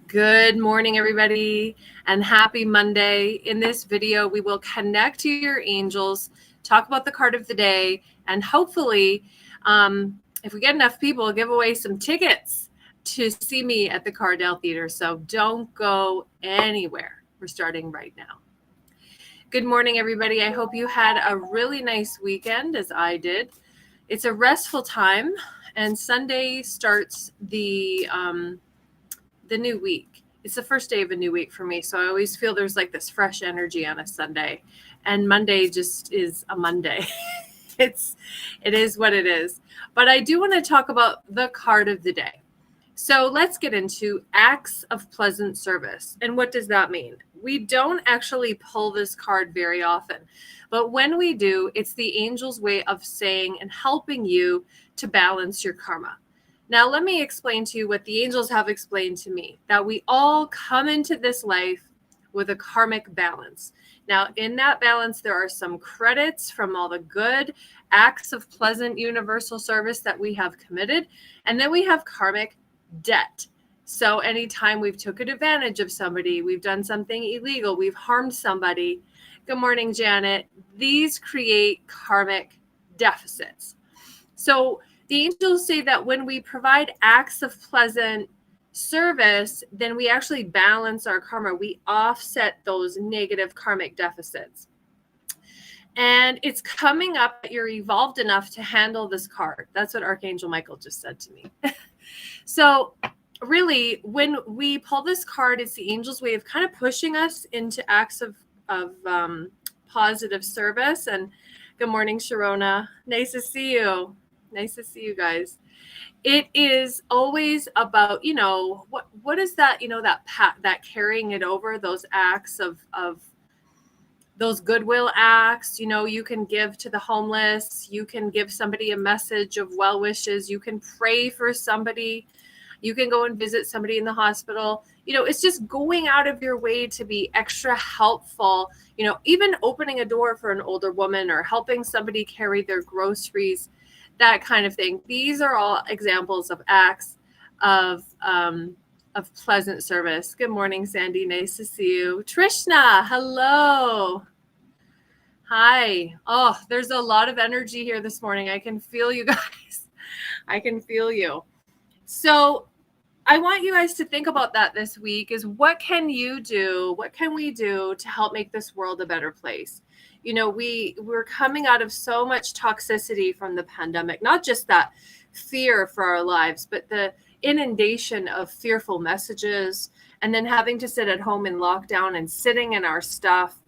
Good morning, everybody, and happy Monday. In this video, we will connect to your angels, talk about the card of the day, and hopefully, if we get enough people, give away some tickets to see me at the Cardel Theatre. So don't go anywhere. We're starting right now. Good morning, everybody. I hope you had a really nice weekend, as I did. It's a restful time, and Sunday starts the new week. It's the first day of a new week for me. So I always feel there's like this fresh energy on a Sunday, and Monday just is a Monday. It is what it is. But I do want to talk about the card of the day. So let's get into acts of pleasant service. And what does that mean? We don't actually pull this card very often, but when we do, it's the angel's way of saying and helping you to balance your karma. Now, let me explain to you what the angels have explained to me, that we all come into this life with a karmic balance. Now, in that balance, there are some credits from all the good acts of pleasant universal service that we have committed, and then we have karmic debt. So anytime we've taken advantage of somebody, we've done something illegal, we've harmed somebody. Good morning, Janet. These create karmic deficits. So the angels say that when we provide acts of pleasant service, then we actually balance our karma. We offset those negative karmic deficits. And it's coming up that you're evolved enough to handle this card. That's what Archangel Michael just said to me. So really, when we pull this card, it's the angel's way of kind of pushing us into acts of positive service. And good morning, Sharona. Nice to see you. Nice to see you guys. It is always about, what is that, that carrying it over, those acts of those goodwill acts. You can give to the homeless. You can give somebody a message of well wishes. You can pray for somebody. You can go and visit somebody in the hospital. It's just going out of your way to be extra helpful, even opening a door for an older woman or helping somebody carry their groceries, that kind of thing. These are all examples of acts of pleasant service. Good morning, Sandy. Nice to see you. Trishna, hello. Hi. Oh, there's a lot of energy here this morning. I can feel you guys. I can feel you. So I want you guys to think about that this week is what can you do? What can we do to help make this world a better place? We're coming out of so much toxicity from the pandemic, not just that fear for our lives, but the inundation of fearful messages, and then having to sit at home in lockdown and sitting in our stuff.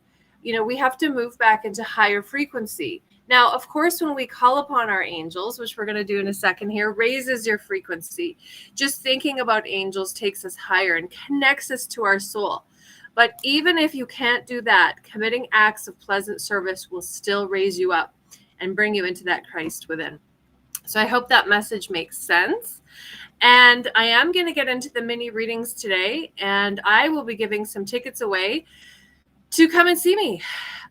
We have to move back into higher frequency. Now, of course, when we call upon our angels, which we're going to do in a second here, raises your frequency. Just thinking about angels takes us higher and connects us to our soul. But even if you can't do that, committing acts of pleasant service will still raise you up and bring you into that Christ within. So I hope that message makes sense. And I am going to get into the mini readings today, and I will be giving some tickets away to come and see me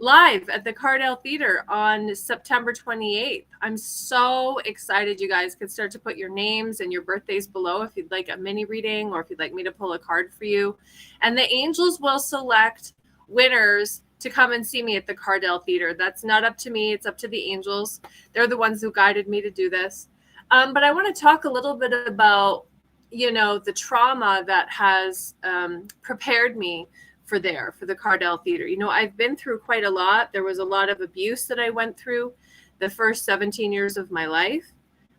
live at the Cardel Theatre on September 28th. I'm so excited. You guys can start to put your names and your birthdays below if you'd like a mini reading or if you'd like me to pull a card for you. And the angels will select winners to come and see me at the Cardel Theatre. That's not up to me. It's up to the angels. They're the ones who guided me to do this. But I want to talk a little bit about, the trauma that has prepared me for the Cardel Theatre. I've been through quite a lot. There was a lot of abuse that I went through the first 17 years of my life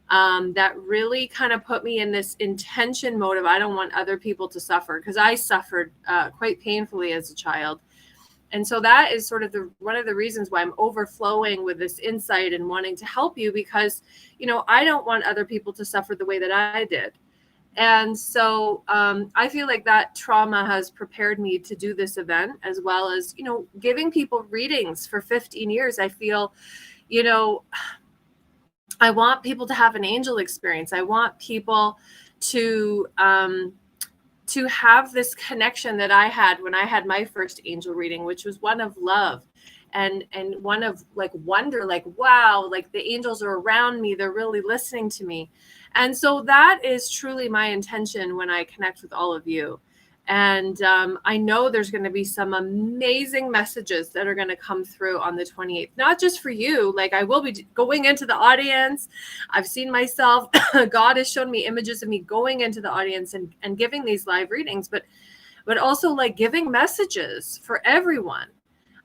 that really kind of put me in this intention mode of I don't want other people to suffer, because I suffered quite painfully as a child. And so that is sort of one of the reasons why I'm overflowing with this insight and wanting to help you, because, I don't want other people to suffer the way that I did. And so I feel like that trauma has prepared me to do this event, as well as, giving people readings for 15 years. I feel, I want people to have an angel experience. I want people to have this connection that I had when I had my first angel reading, which was one of love and one of like wonder, like, wow, like the angels are around me. They're really listening to me. And so that is truly my intention when I connect with all of you. And I know there's going to be some amazing messages that are going to come through on the 28th, not just for you. Like, I will be going into the audience. I've seen myself. God has shown me images of me going into the audience and giving these live readings, but also like giving messages for everyone.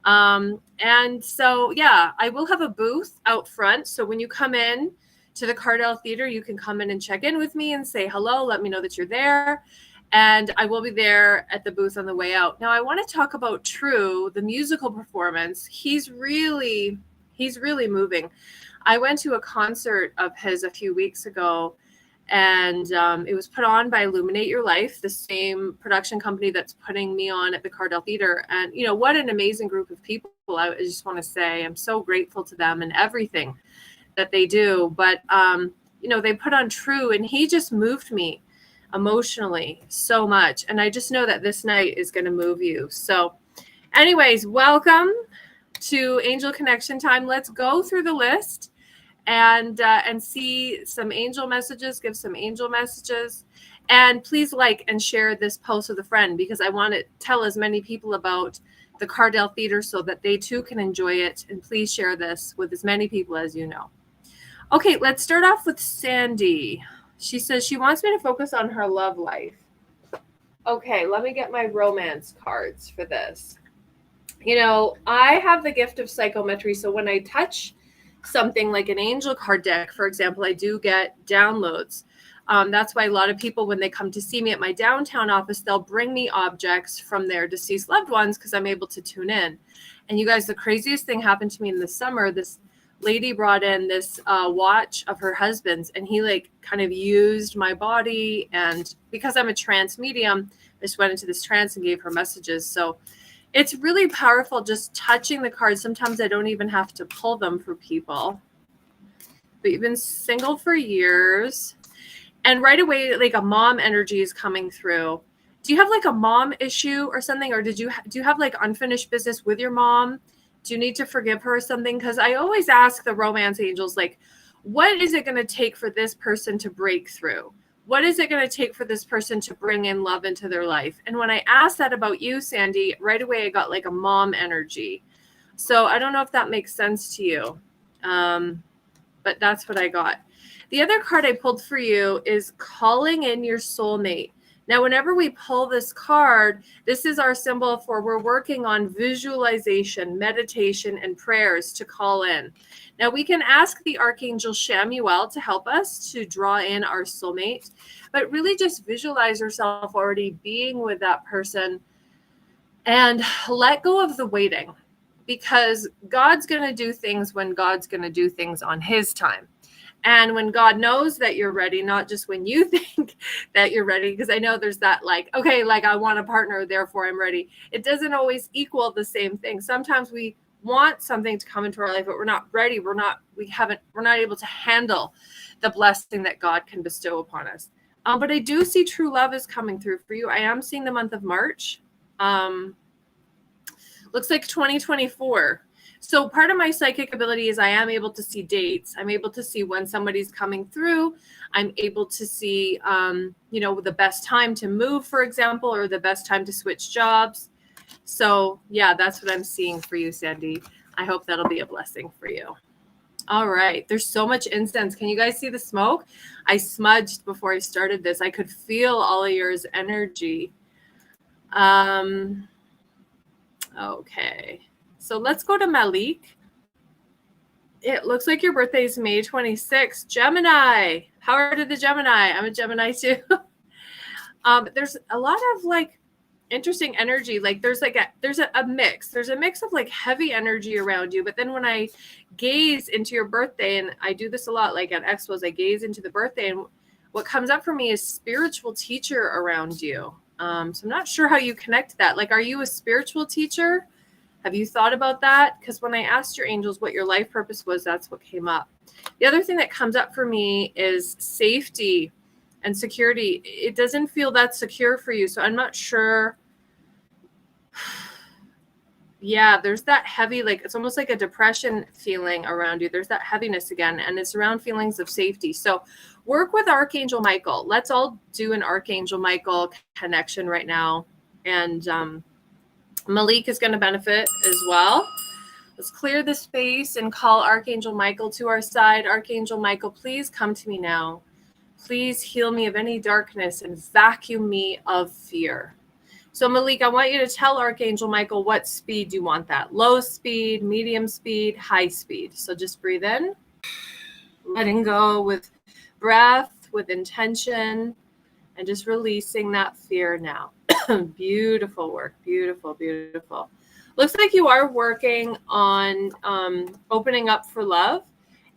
And so, yeah, I will have a booth out front. So when you come in to the Cardel Theatre, you can come in and check in with me and say hello. Let me know that you're there. And I will be there at the booth on the way out. Now, I want to talk about True, the musical performance. He's really moving. I went to a concert of his a few weeks ago, and it was put on by Illuminate Your Life, the same production company that's putting me on at the Cardel Theatre. And, you know, what an amazing group of people. I just want to say I'm so grateful to them and everything that they do. But, you know, they put on True, and he just moved me emotionally so much. And I just know that this night is going to move you. So anyways, welcome to Angel Connection Time. Let's go through the list and see some angel messages, give some angel messages. And please like and share this post with a friend, because I want to tell as many people about the Cardel Theatre so that they too can enjoy it. And please share this with as many people as you know. Okay, let's start off with Sandy. She says she wants me to focus on her love life. Okay, let me get my romance cards for this. You know, I have the gift of psychometry. So when I touch something like an angel card deck, for example, I do get downloads. That's why a lot of people, when they come to see me at my downtown office, they'll bring me objects from their deceased loved ones because I'm able to tune in. And you guys, the craziest thing happened to me in the summer. This lady brought in this watch of her husband's, and he like kind of used my body. And because I'm a trance medium, I just went into this trance and gave her messages. So it's really powerful just touching the cards. Sometimes I don't even have to pull them for people. But you've been single for years. And right away, like a mom energy is coming through. Do you have like a mom issue or something? Or do you have like unfinished business with your mom? Do you need to forgive her or something? Because I always ask the romance angels, like, what is it going to take for this person to break through? What is it going to take for this person to bring in love into their life? And when I asked that about you, Sandy, right away I got like a mom energy. So I don't know if that makes sense to you, but that's what I got. The other card I pulled for you is calling in your soulmate. Now, whenever we pull this card, this is our symbol for we're working on visualization, meditation, and prayers to call in. Now, we can ask the Archangel Shamuel to help us to draw in our soulmate, but really just visualize yourself already being with that person and let go of the waiting, because God's going to do things when God's going to do things on his time. And when God knows that you're ready, not just when you think that you're ready, because I know there's that like, okay, like I want a partner, therefore I'm ready. It doesn't always equal the same thing. Sometimes we want something to come into our life, but we're not ready. We're not able to handle the blessing that God can bestow upon us. But I do see true love is coming through for you. I am seeing the month of March. Looks like 2024. So part of my psychic ability is I am able to see dates. I'm able to see when somebody's coming through. I'm able to see, the best time to move, for example, or the best time to switch jobs. So yeah, that's what I'm seeing for you, Sandy. I hope that'll be a blessing for you. All right. There's so much incense. Can you guys see the smoke? I smudged before I started this. I could feel all of yours energy. Okay. So let's go to Malik. It looks like your birthday is May 26th. Gemini. How are the Gemini? I'm a Gemini too. There's a lot of like interesting energy. Like there's a mix. There's a mix of like heavy energy around you. But then when I gaze into your birthday, and I do this a lot, like at expos, I gaze into the birthday, and what comes up for me is spiritual teacher around you. So I'm not sure how you connect that. Like, are you a spiritual teacher? Have you thought about that? Because when I asked your angels what your life purpose was, that's what came up. The other thing that comes up for me is safety and security. It doesn't feel that secure for you. So I'm not sure. Yeah, there's that heavy, like it's almost like a depression feeling around you. There's that heaviness again, and it's around feelings of safety. So work with Archangel Michael. Let's all do an Archangel Michael connection right now. And Malik is going to benefit as well. Let's clear the space and call Archangel Michael to our side. Archangel Michael, please come to me now. Please heal me of any darkness and vacuum me of fear. So Malik, I want you to tell Archangel Michael what speed you want that. Low speed, medium speed, high speed. So just breathe in, letting go with breath, with intention, and just releasing that fear now. Beautiful work. Beautiful, beautiful. Looks like you are working on opening up for love.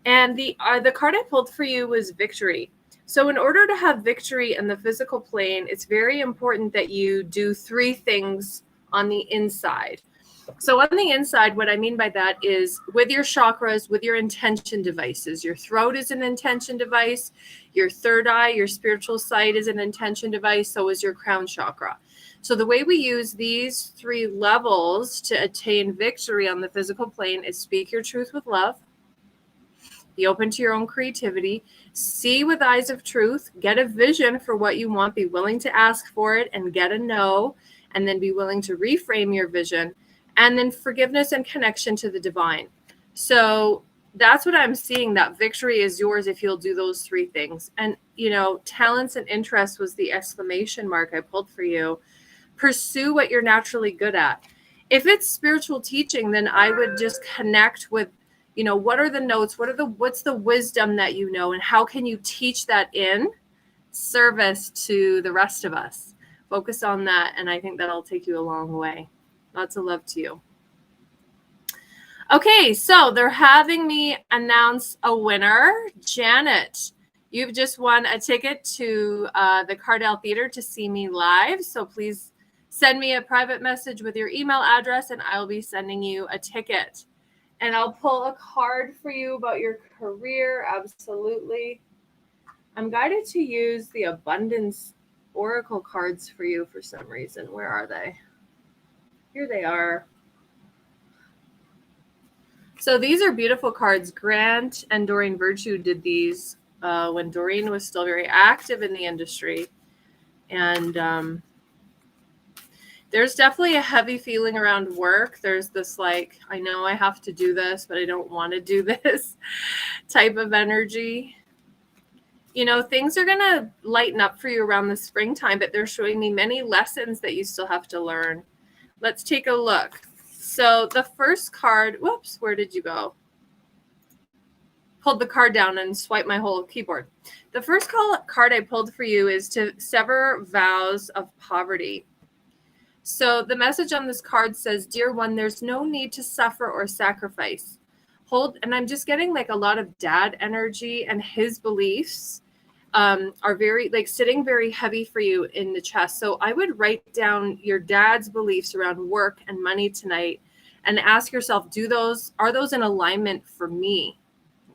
And the card I pulled for you was victory. So in order to have victory in the physical plane, it's very important that you do 3 things on the inside. So on the inside, what I mean by that is with your chakras, with your intention devices. Your throat is an intention device. Your third eye, your spiritual sight is an intention device. So is your crown chakra. So the way we use these 3 levels to attain victory on the physical plane is speak your truth with love. Be open to your own creativity. See with eyes of truth. Get a vision for what you want. Be willing to ask for it and get a no. And then be willing to reframe your vision. And then forgiveness and connection to the divine. So that's what I'm seeing. That victory is yours if you'll do those 3 things. And, you know, talents and interests was the exclamation mark I pulled for you. Pursue what you're naturally good at. If it's spiritual teaching, then I would just connect with, you know, what are the notes? What's the wisdom that you know? And how can you teach that in service to the rest of us? Focus on that. And I think that'll take you a long way. Lots of love to you. Okay, so they're having me announce a winner. Janet, you've just won a ticket to the Cardel Theatre to see me live. So please send me a private message with your email address and I'll be sending you a ticket. And I'll pull a card for you about your career. Absolutely. I'm guided to use the Abundance Oracle cards for you for some reason. Where are they? Here they are. So these are beautiful cards. Grant and Doreen Virtue did these when Doreen was still very active in the industry. And there's definitely a heavy feeling around work. There's this like, I know I have to do this, but I don't want to do this type of energy. You know, things are going to lighten up for you around the springtime, but they're showing me many lessons that you still have to learn. Let's take a look. So the first card, whoops, where did you go? Pulled the card down and swiped my whole keyboard. The first card I pulled for you is to sever vows of poverty. So the message on this card says, dear one, there's no need to suffer or sacrifice. And I'm just getting like a lot of dad energy, and his beliefs are very like sitting very heavy for you in the chest. So I would write down your dad's beliefs around work and money tonight and ask yourself, are those in alignment for me?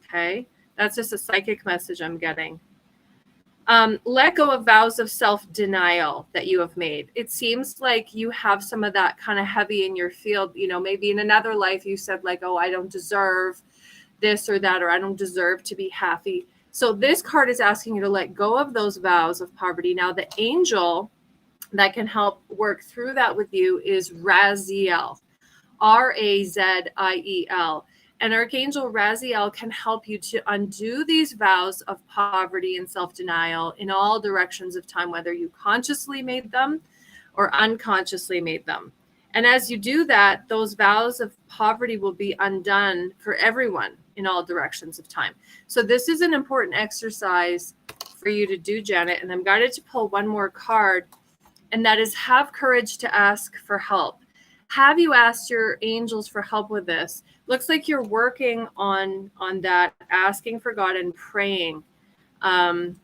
Okay. That's just a psychic message I'm getting. Let go of vows of self-denial that you have made. It seems like you have some of that kind of heavy in your field. You know, maybe in another life you said like, oh, I don't deserve this or that, or I don't deserve to be happy. So this card is asking you to let go of those vows of poverty. Now, the angel that can help work through that with you is Raziel, Raziel. And Archangel Raziel can help you to undo these vows of poverty and self-denial in all directions of time, whether you consciously made them or unconsciously made them. And as you do that, those vows of poverty will be undone for everyone in all directions of time. So this is an important exercise for you to do, Janet. And I'm guided to pull one more card, and that is have courage to ask for help. Have you asked your angels for help with this? Looks like you're working on that, asking for God and praying. I'm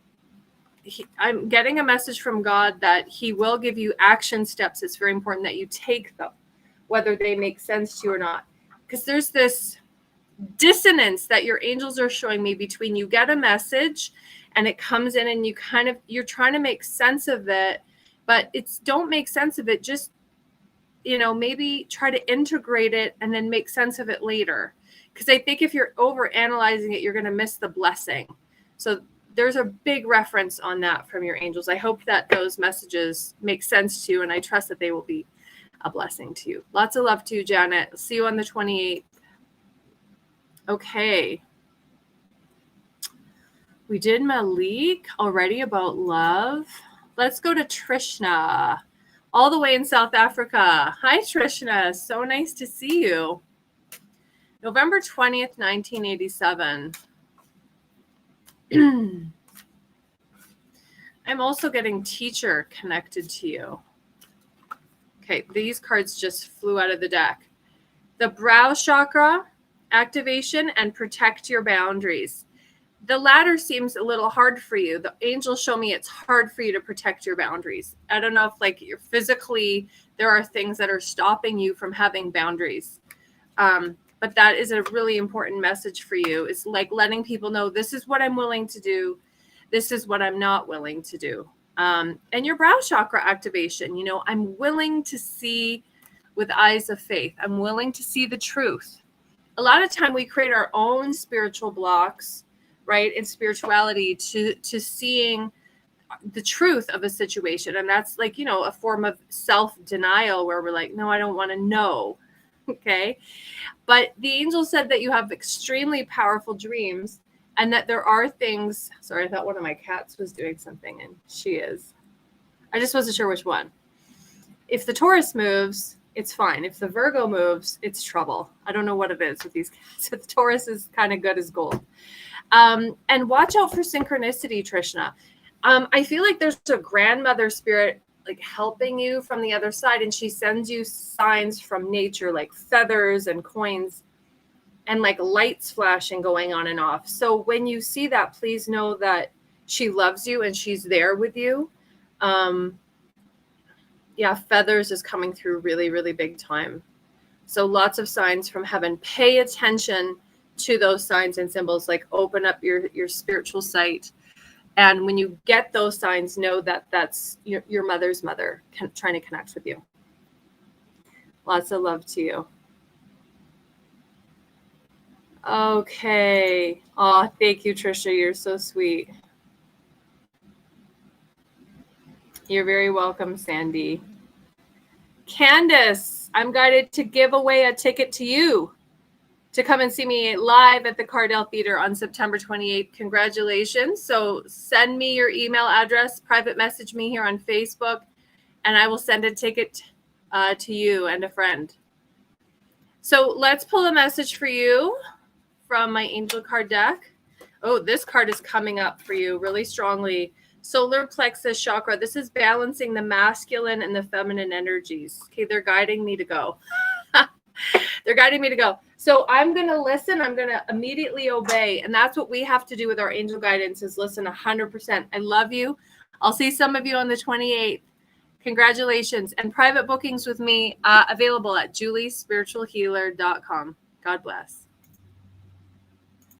getting a message from God that he will give you action steps. It's very important that you take them, whether they make sense to you or not. Because there's this dissonance that your angels are showing me between you get a message and it comes in and you're trying to make sense of it, but don't make sense of it. Just, maybe try to integrate it and then make sense of it later. Because I think if you're over analyzing it, you're going to miss the blessing. So there's a big reference on that from your angels. I hope that those messages make sense to you, and I trust that they will be a blessing to you. Lots of love to you, Janet. See you on the 28th. Okay. We did Malik already about love. Let's go to Trishna, all the way in South Africa. Hi, Trishna. So nice to see you. November 20th, 1987. I'm also getting teacher connected to you. Okay, these cards just flew out of the deck. The brow chakra activation and protect your boundaries. The latter seems a little hard for you. The angels show me it's hard for you to protect your boundaries. I don't know if like you're physically, there are things that are stopping you from having boundaries. But that is a really important message for you. It's like letting people know this is what I'm willing to do. This is what I'm not willing to do. And your brow chakra activation, you know, I'm willing to see with eyes of faith. I'm willing to see the truth. A lot of time we create our own spiritual blocks, right, in spirituality to seeing the truth of a situation. And that's like, you know, a form of self-denial where we're like, no, I don't want to know. Okay. But the angel said that you have extremely powerful dreams and that there are things. Sorry, I thought one of my cats was doing something, and she is. I just wasn't sure which one. If the Taurus moves, it's fine. If the Virgo moves, it's trouble. I don't know what it is with these cats. The Taurus is kind of good as gold. And watch out for synchronicity, Trishna. I feel like there's a grandmother spirit like helping you from the other side, and she sends you signs from nature like feathers and coins and like lights flashing going on and off. So when you see that, please know that she loves you and she's there with you. Yeah, feathers is coming through really, really big time. So lots of signs from heaven. Pay attention to those signs and symbols, like open up your spiritual sight. And when you get those signs, know that that's your mother's mother trying to connect with you. Lots of love to you. Okay. Oh, thank you, Trisha. You're so sweet. You're very welcome, Sandy. Candace, I'm guided to give away a ticket to you to come and see me live at the Cardel Theatre on September 28th. Congratulations. So send me your email address, private message me here on Facebook, and I will send a ticket to you and a friend. So let's pull a message for you from my angel card deck. Oh, this card is coming up for you really strongly. Solar plexus chakra. This is balancing the masculine and the feminine energies. Okay, they're guiding me to go. They're guiding me to go. So I'm going to listen. I'm going to immediately obey. And that's what we have to do with our angel guidance, is listen 100%. I love you. I'll see some of you on the 28th. Congratulations. And private bookings with me available at juliespiritualhealer.com. God bless.